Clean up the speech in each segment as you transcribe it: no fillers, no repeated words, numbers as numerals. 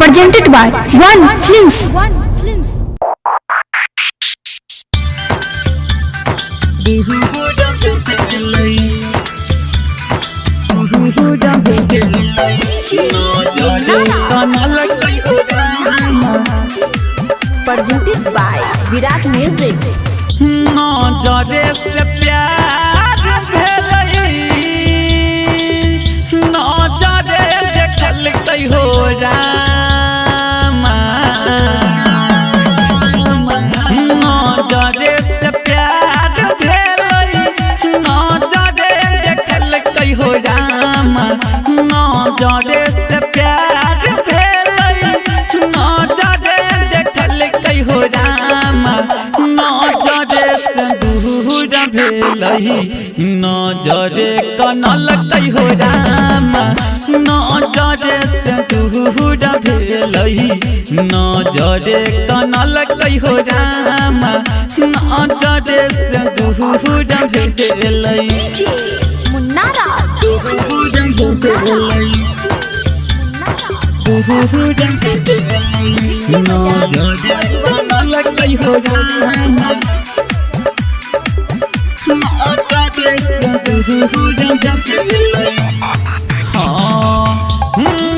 presented by One Films. Presented by Virat Music. नजरे से प्यार भेलई नजरे देखल कई हो रामा नजरे से प्यार भेलई नजरे देखल कई हो रामा नजरे से प्यार भेलई नजरे देखल कई हो रामा नजरे से दूर भेलई नजरे कनल कई हो रामा नजरे से दूर भेलई नजरे कनल कई हो रामा नजरे से दूर भेलई मुन्ना राज नजरे कनल कई हो रामा नजरे से दूर भेलई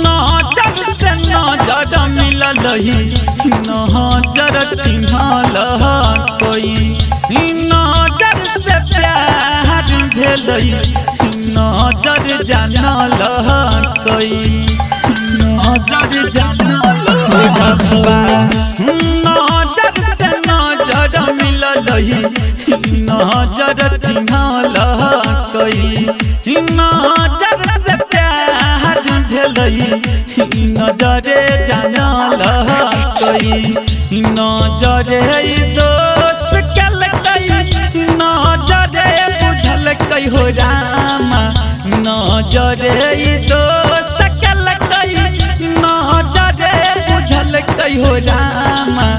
नजर से नजर मिललही नजर चिन्हल कोई नजर से प्यार भेलई नजर जानल कोई नजर जानल नजर से नजर मिललही नजर चिन्हल कोई नजर से प्यार भेलई नजरे जानल कोई नजरे दोस्त कल कई नजरे बुझल कई हो रामा नजरे दोस्त कल कई नजरे बुझल कई हो रामा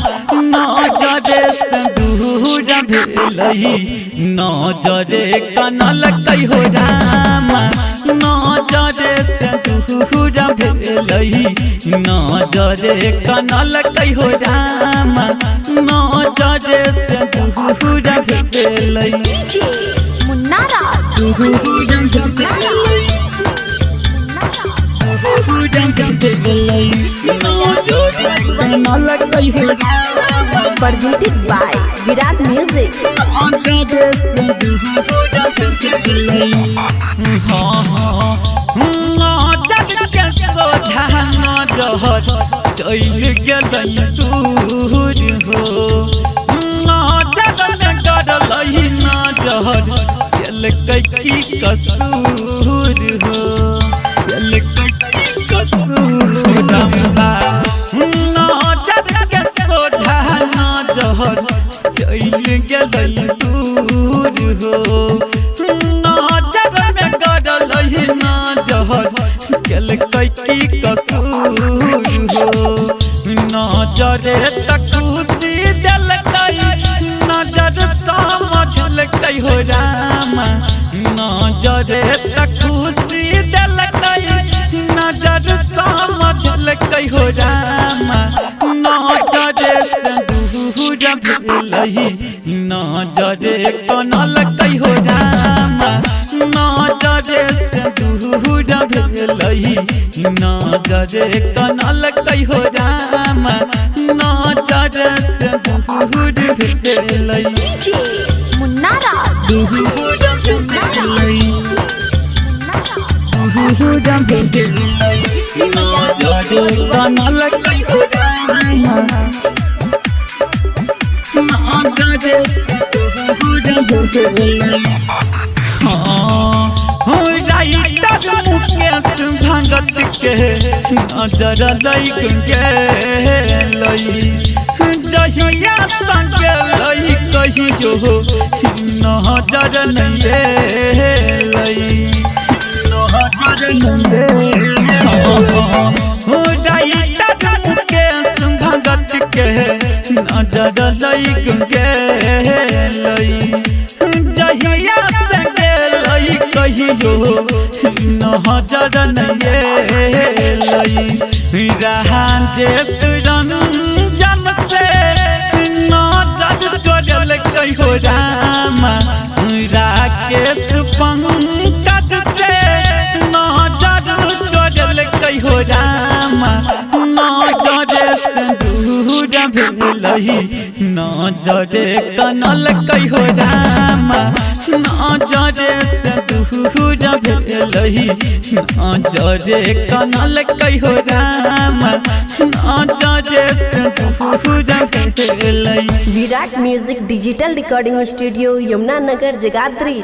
नजरे से दूर भेलई नजरे कनल कई हो रामा नजरे से दूर भेलई नजरे कनल कई हो रामा नजरे से दूर भेलई मुन्ना राज presented by Virat Music. नजर के सोझा नजर चल गेलई दूर हो नजर में गड़लई नजर गेलकै की कसूर हो गेलकै की कसूर रंबा नजर के सोझा नजर चल गेलई दूर हो नजर में गड़लई नजर गेलकै की कसूर हो नजरे तक खुशी दिलकै नजर समझलकै हो रामा नजरे तक खुशी दिलकै नजर समझलकै हो रामा नजरे से दूर भेलई नजरे कनलकै हो रामा नजरे से दूर भेलई नजरे कनलकै हो रामा नजरे से दूर भेलई मुन्ना राज नजरे कनलकै हो रामा नजरे से दूर भेलई राइटर मुकेश भगत के नजर लग गेलई जहिया संग लई कहियो नजर नहीं एलई नजर नहीं राइटर मुकेश भगत के नजर लग गेलई जहिया संग लई कहियो नजर नहीं एलई रहा राजेश रंजन से नजर चोरल कहो रामा राकेश पंकज से नजर चोरल कहो रामा नजर सिंदूर भेलही नजर कनल कहो रामा नजर सिंदूर भेलही नजर कनल कहो रामा नजर सिंदूर भेलही। Virat music digital recording studio Yamunanagar Jagadhri.